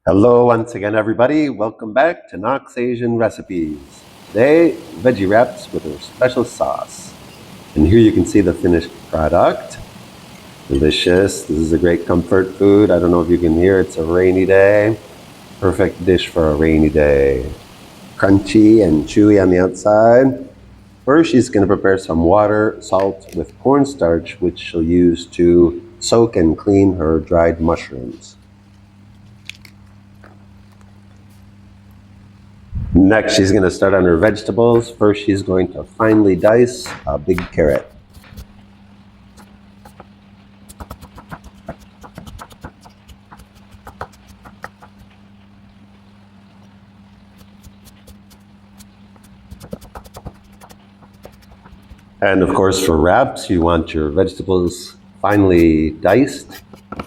Hello once again, everybody. Welcome back to Knox Asian Recipes. Today, veggie wraps with a special sauce. And here you can see the finished product. Delicious. This is a great comfort food. I don't know if you can hear, it's a rainy day. Perfect dish for a rainy day. Crunchy and chewy on the outside. First, she's going to prepare some water, salt with cornstarch, which she'll use to soak and clean her dried mushrooms. Next, she's going to start on her vegetables. First, she's going to finely dice a big carrot. And of course, for wraps, you want your vegetables finely diced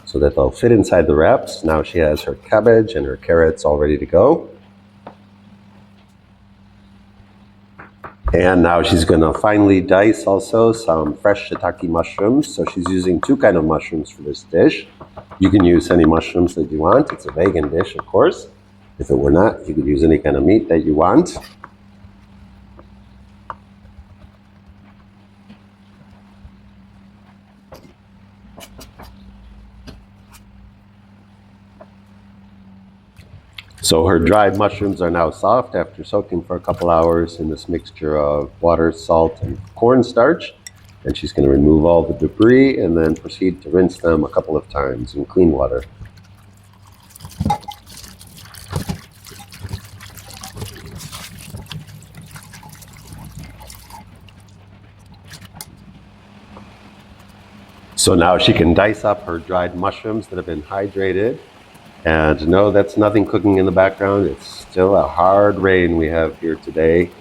so that they'll fit inside the wraps. Now she has her cabbage and her carrots all ready to go. And now she's going to finely dice also some fresh shiitake mushrooms. So she's using two kinds of mushrooms for this dish. You can use any mushrooms that you want. It's a vegan dish, of course. If it were not, you could use any kind of meat that you want. So her dried mushrooms are now soft after soaking for a couple hours in this mixture of water, salt, and cornstarch. And she's going to remove all the debris and then proceed to rinse them a couple of times in clean water. So now she can dice up her dried mushrooms that have been hydrated. And no, that's nothing cooking in the background. It's still a hard rain we have here today.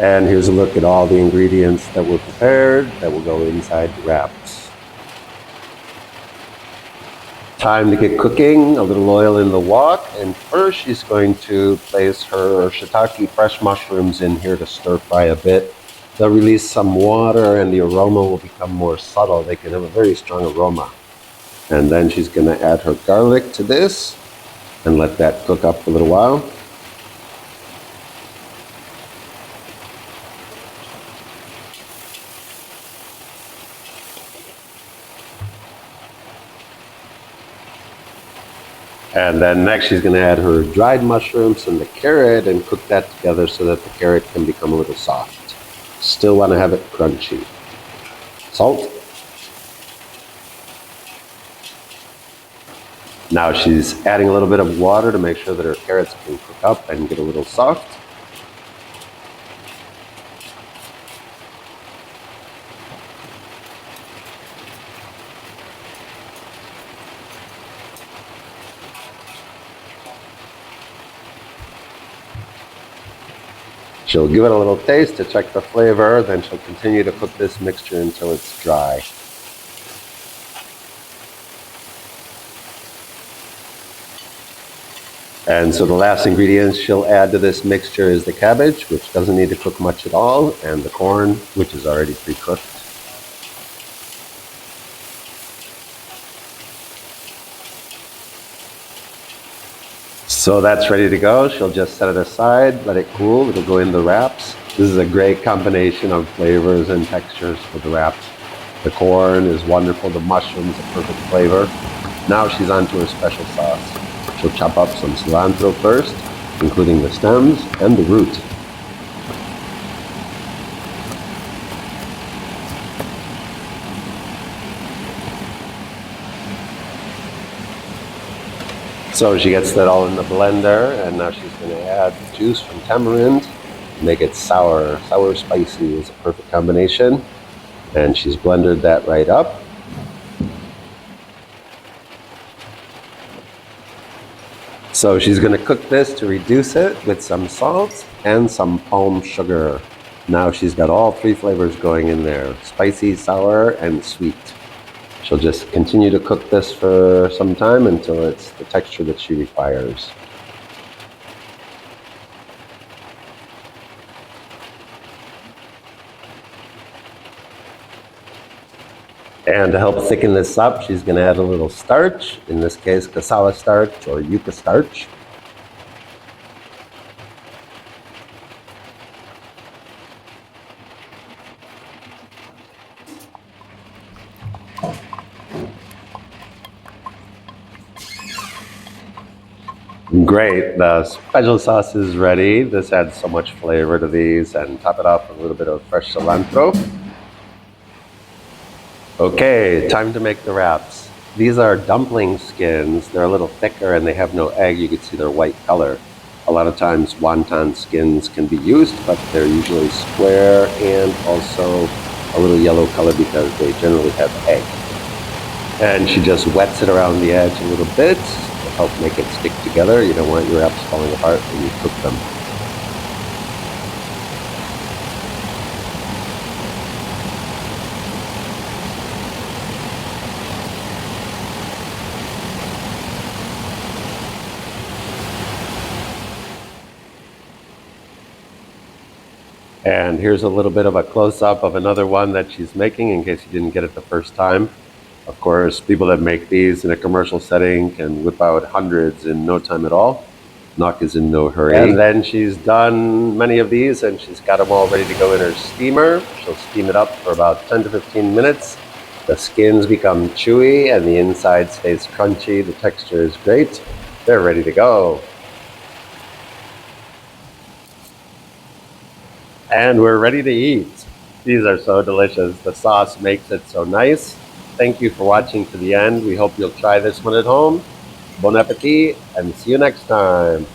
And here's a look at all the ingredients that were prepared that will go inside the wraps. Time to get cooking, a little oil in the wok. And first she's going to place her shiitake fresh mushrooms in here to stir fry a bit. They'll release some water and the aroma will become more subtle. They can have a very strong aroma. And then she's going to add her garlic to this and let that cook up for a little while. And then next she's going to add her dried mushrooms and the carrot and cook that together so that the carrot can become a little soft. Still want to have it crunchy. Salt. Now she's adding a little bit of water to make sure that her carrots can cook up and get a little soft. She'll give it a little taste to check the flavor, then she'll continue to cook this mixture until it's dry. And so the last ingredient she'll add to this mixture is the cabbage, which doesn't need to cook much at all, and the corn, which is already pre-cooked. So that's ready to go. She'll just set it aside, let it cool. It'll go in the wraps. This is a great combination of flavors and textures for the wraps. The corn is wonderful. The mushrooms, a perfect flavor. Now she's on to her special sauce. She'll chop up some cilantro first, including the stems and the root. So she gets that all in the blender, and now she's going to add the juice from tamarind, make it sour. Sour spicy is a perfect combination, and she's blended that right up. So she's going to cook this to reduce it with some salt and some palm sugar. Now she's got all three flavors going in there, spicy, sour, and sweet. She'll just continue to cook this for some time until it's the texture that she requires. And to help thicken this up, she's going to add a little starch, in this case, cassava starch or yuca starch. Great, the special sauce is ready. This adds so much flavor to these, and top it off with a little bit of fresh cilantro. Okay, time to make the wraps. These are dumpling skins. They're a little thicker and they have no egg. You can see their white color. A lot of times wonton skins can be used, but they're usually square and also a little yellow color because they generally have egg. And she just wets it around the edge a little bit to help make it stick together. You don't want your wraps falling apart when you cook them. And here's a little bit of a close-up of another one that she's making in case you didn't get it the first time. Of course, people that make these in a commercial setting can whip out hundreds in no time at all. Nok is in no hurry. And then she's done many of these and she's got them all ready to go in her steamer. She'll steam it up for about 10 to 15 minutes. The skins become chewy and the inside stays crunchy. The texture is great. They're ready to go. And we're ready to eat. These are so delicious. The sauce makes it so nice. Thank you for watching to the end. We hope you'll try this one at home. Bon appetit and see you next time.